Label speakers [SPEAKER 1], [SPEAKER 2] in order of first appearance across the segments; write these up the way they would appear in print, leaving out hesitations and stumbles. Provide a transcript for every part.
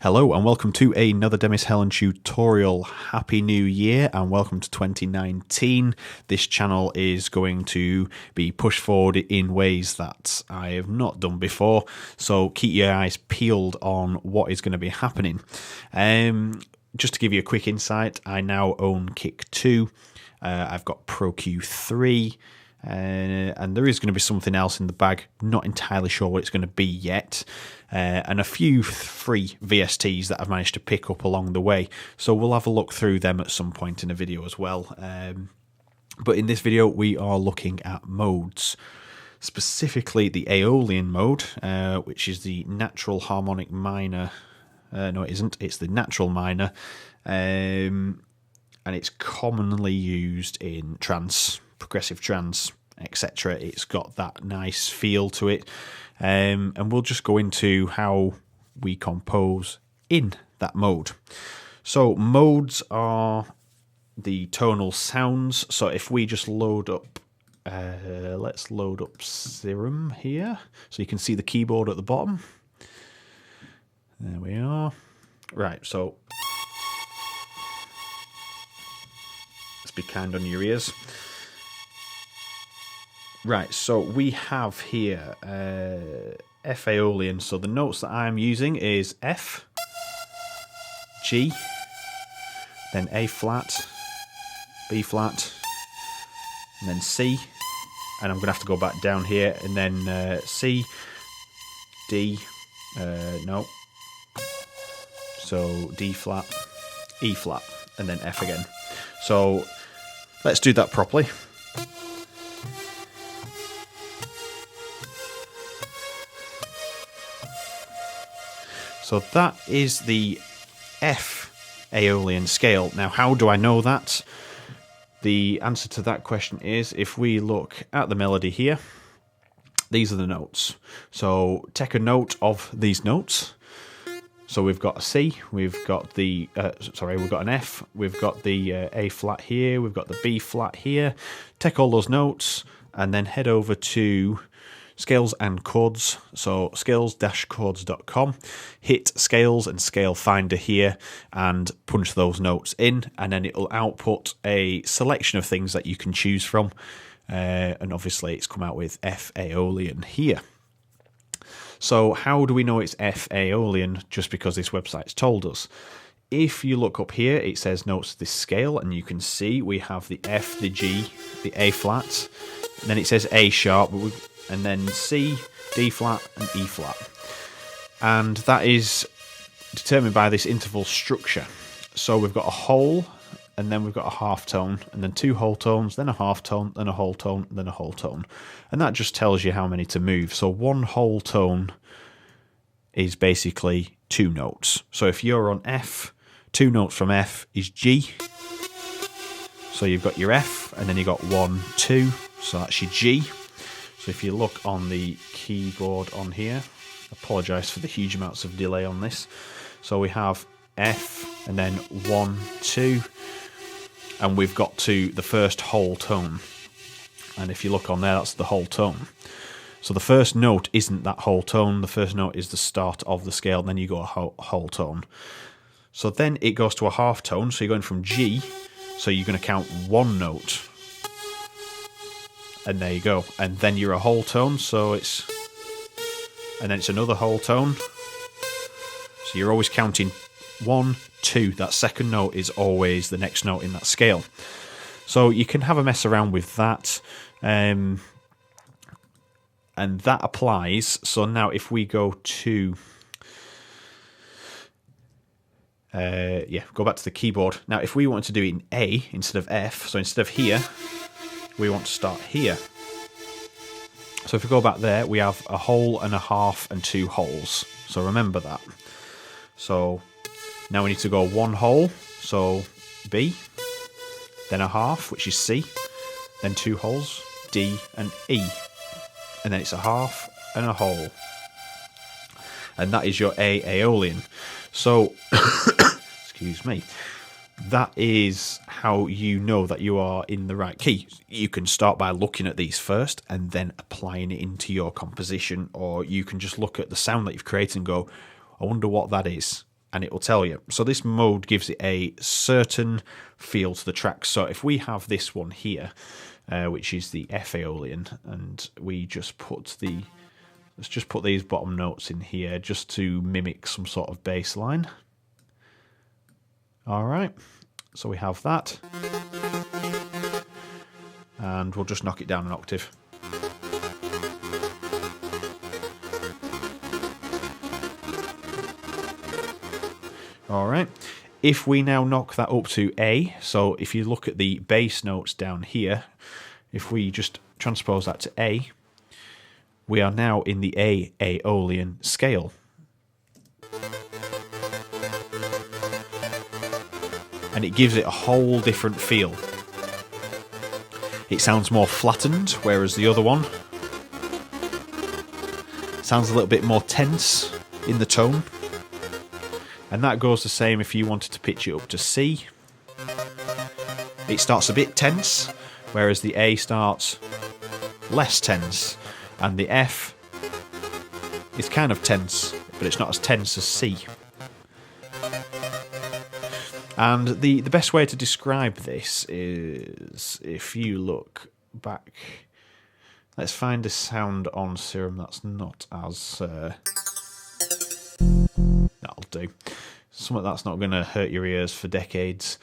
[SPEAKER 1] Hello and welcome to another Demis Hellen tutorial. Happy New Year and welcome to 2019. This channel is going to be pushed forward in ways that I have not done before, so keep your eyes peeled on what is going to be happening. Just to give you a quick insight, I now own Kick 2, I've got Pro Q3, and there is going to be something else in the bag, not entirely sure what it's going to be yet, and a few free VSTs that I've managed to pick up along the way, so we'll have a look through them at some point in a video as well. But in this video we are looking at modes, specifically the Aeolian mode, which is the natural harmonic minor. No, it isn't, it's the natural minor, and it's commonly used in trance, progressive trance, etc. It's got that nice feel to it, and we'll just go into how we compose in that mode. So modes are the tonal sounds. So if we just load up, let's load up Serum here, so you can see the keyboard at the bottom. There we are. Right, so let's be kind on your ears. Right, so we have here F Aeolian. So the notes that I'm using is F, G, then A flat, B flat, and then C. And I'm going to have to go back down here, and then C, D, no. So D flat, E flat, and then F again. So let's do that properly. So that is the F Aeolian scale. Now, how do I know that? The answer to that question is if we look at the melody here, these are the notes. So take a note of these notes. So we've got a C, we've got the, we've got an F, we've got the A flat here, we've got the B flat here. Take all those notes and then head over to Scales and Chords, so scales-chords.com, hit Scales and Scale Finder here and punch those notes in, and then it'll output a selection of things that you can choose from, and obviously it's come out with F Aeolian here. So how do we know it's F Aeolian? Just because this website's told us. If you look up here, it says notes this scale, and you can see we have the F, the G, the A flat, and then it says A sharp, and then C, D flat, and E flat. And that is determined by this interval structure. So we've got a whole, and then we've got a half tone, and then two whole tones, then a half tone, then a whole tone, then a whole tone. And that just tells you how many to move. So one whole tone is basically two notes. So if you're on F, two notes from F is G. So you've got your F, and then you've got 1, 2, so that's your G. So if you look on the keyboard on here, apologise for the huge amounts of delay on this. So we have F, and then 1, 2, and we've got to the first whole tone. And if you look on there, that's the whole tone. So the first note isn't that whole tone, the first note is the start of the scale, and then you go a whole tone. So then it goes to a half tone, so you're going from G, so you're going to count one note. And there you go. And then you're a whole tone, so it's... And then it's another whole tone. So you're always counting 1, 2. That second note is always the next note in that scale. So you can have a mess around with that. And that applies. So now if we go to... go back to the keyboard. Now if we want to do it in A instead of F, so instead of here, we want to start here. So if we go back there, we have a whole and a half and two wholes. So remember that. So now we need to go one whole, so B, then a half, which is C, then two wholes, D and E. And then it's a half and a whole. And that is your A Aeolian. So, excuse me. That is how you know that you are in the right key. You can start by looking at these first and then applying it into your composition, or you can just look at the sound that you've created and go, I wonder what that is. and it will tell you. So this mode gives it a certain feel to the track. So if we have this one here, which is the F Aeolian, and we just put let's just put these bottom notes in here just to mimic some sort of bass line. Alright, so we have that. And we'll just knock it down an octave. Alright, if we now knock that up to A, so if you look at the bass notes down here, if we just transpose that to A, we are now in the A Aeolian scale. And it gives it a whole different feel. It sounds more flattened, whereas the other one sounds a little bit more tense in the tone. And that goes the same if you wanted to pitch it up to C. It starts a bit tense, whereas the A starts less tense. And the F is kind of tense, but it's not as tense as C. And the best way to describe this is if you look back. Let's find a sound on Serum that's not as... that'll do. Something that's not going to hurt your ears for decades.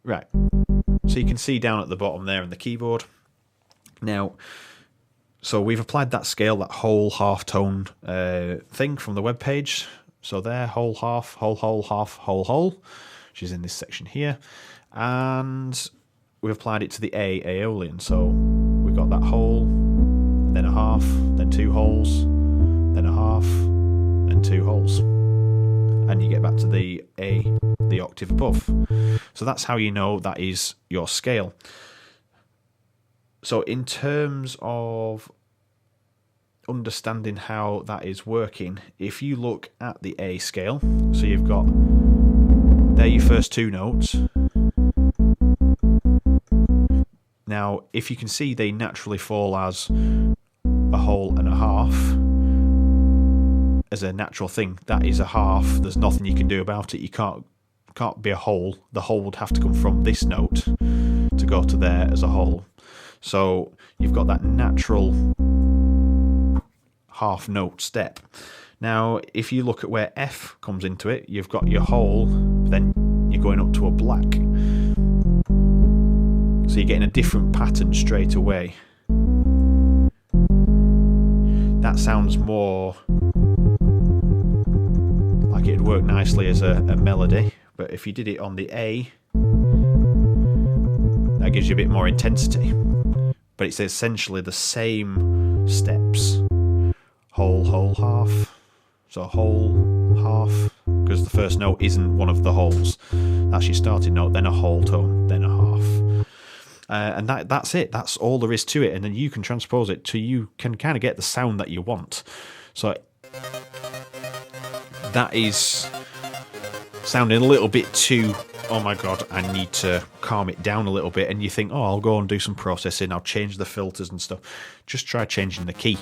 [SPEAKER 1] Right. So you can see down at the bottom there in the keyboard. Now, so we've applied that scale, that whole half-tone thing from the webpage. So there, whole, half, whole, half, whole, which is in this section here. And we've applied it to the A Aeolian. So we've got that whole, and then a half, then two wholes, then a half, then two wholes. And you get back to the A, the octave above. So that's how you know that is your scale. So in terms of understanding how that is working, if you look at the A scale, so you've got there your first two notes. Now, if you can see, they naturally fall as a whole and a half. As a natural thing, that is a half. There's nothing you can do about it. You can't be a whole. The whole would have to come from this note to go to there as a whole. So you've got that natural half note step. Now, if you look at where F comes into it, you've got your whole, then you're going up to a black. So you're getting a different pattern straight away. That sounds more like it'd work nicely as a melody, but if you did it on the A, that gives you a bit more intensity. But it's essentially the same steps. Whole, half. So whole, half, because the first note isn't one of the wholes. That's your starting note, then a whole tone, then a half. And that's it. That's all there is to it. And then you can transpose it to, you can kind of get the sound that you want. So that is sounding a little bit too, oh my god, I need to calm it down a little bit. And you think, oh, I'll go and do some processing, I'll change the filters and stuff. Just try changing the key.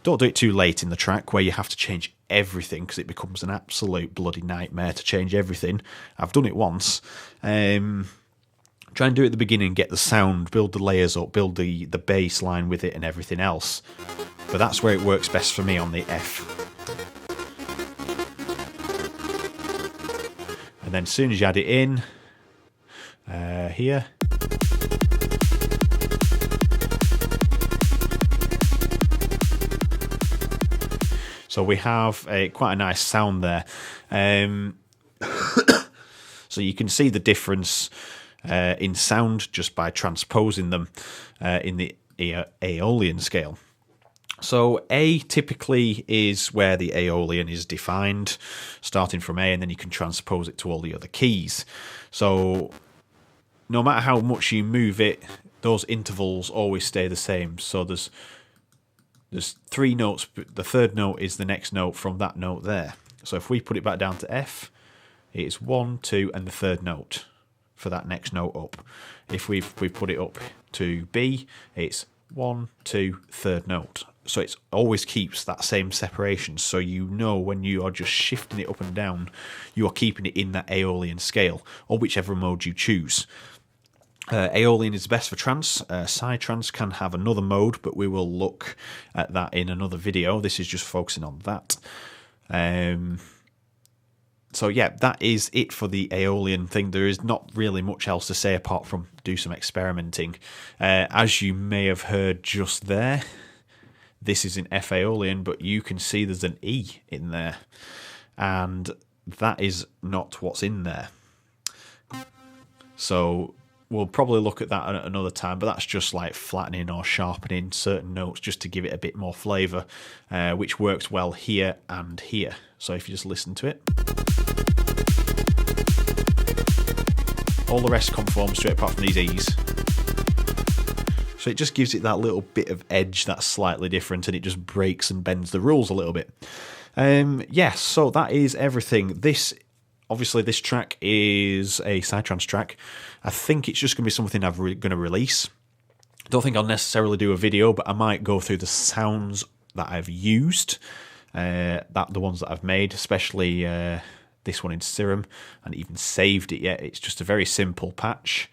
[SPEAKER 1] Don't do it too late in the track where you have to change everything, because it becomes an absolute bloody nightmare to change everything. I've done it once. Try and do it at the beginning, get the sound, build the layers up, build the bass line with it and everything else. But that's where it works best for me on the F. And then as soon as you add it in, here. So we have quite a nice sound there. So you can see the difference in sound just by transposing them in the Aeolian scale. So A typically is where the Aeolian is defined, starting from A, and then you can transpose it to all the other keys. So no matter how much you move it, those intervals always stay the same. So there's three notes, but the third note is the next note from that note there. So if we put it back down to F, it's 1, 2, and the third note for that next note up. If we put it up to B, it's 1, 2, third note. So it always keeps that same separation, so you know when you are just shifting it up and down, you are keeping it in that Aeolian scale, or whichever mode you choose. Aeolian is best for trance. Psytrance can have another mode, but we will look at that in another video. This is just focusing on that. So yeah, that is it for the Aeolian thing. There is not really much else to say apart from do some experimenting. As you may have heard just there, this is in F Aeolian, but you can see there's an E in there, and that is not what's in there. So we'll probably look at that at another time, but that's just like flattening or sharpening certain notes just to give it a bit more flavour, which works well here and here. So if you just listen to it, all the rest conforms to it apart from these E's. So it just gives it that little bit of edge that's slightly different, and it just breaks and bends the rules a little bit. Yes, so that is everything. Obviously, this track is a Psytrance track. I think it's just going to be something I'm going to release. I don't think I'll necessarily do a video, but I might go through the sounds that I've used, the ones that I've made, especially this one in Serum, and even saved it yet. It's just a very simple patch,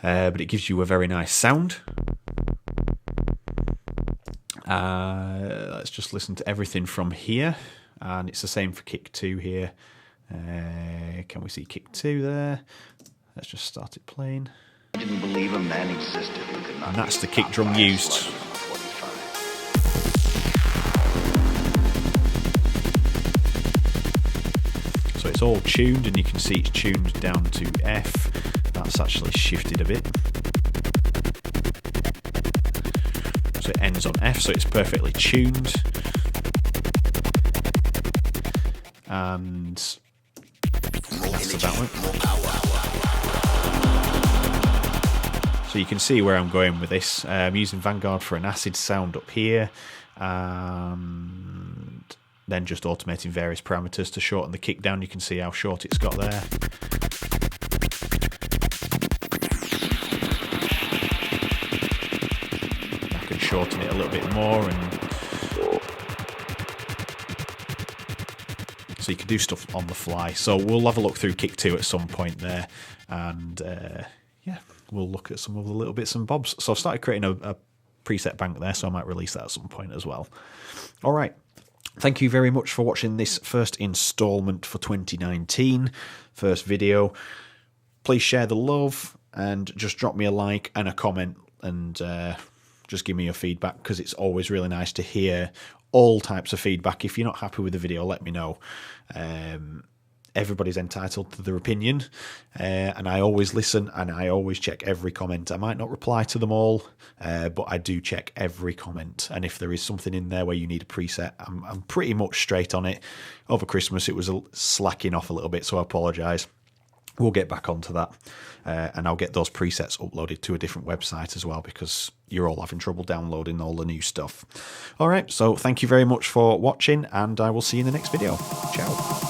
[SPEAKER 1] but it gives you a very nice sound. Let's just listen to everything from here, and it's the same for kick 2 here. Can we see kick 2 there? Let's just start it playing.
[SPEAKER 2] I didn't believe a man existed who could not.
[SPEAKER 1] And that's the kick drum used. So it's all tuned, and you can see it's tuned down to F. That's actually shifted a bit. So it ends on F, so it's perfectly tuned. And that's that one. So you can see where I'm going with this. I'm using Vanguard for an acid sound up here, and then just automating various parameters to shorten the kick down. You can see how short it's got there. I can shorten it a little bit more, and so you can do stuff on the fly. So we'll have a look through kick 2 at some point there, and yeah, we'll look at some of the little bits and bobs. So I've started creating a preset bank there, so I might release that at some point as well. All right. Thank you very much for watching this first installment for 2019, first video. Please share the love, and just drop me a like and a comment, and just give me your feedback, because it's always really nice to hear all types of feedback. If you're not happy with the video, let me know. Everybody's entitled to their opinion, and I always listen, and I always check every comment. I might not reply to them all, but I do check every comment, and if there is something in there where you need a preset, I'm pretty much straight on it. Over Christmas it was slacking off a little bit, so I apologise. We'll get back onto that, and I'll get those presets uploaded to a different website as well, because you're all having trouble downloading all the new stuff. Alright, so thank you very much for watching, and I will see you in the next video. Ciao.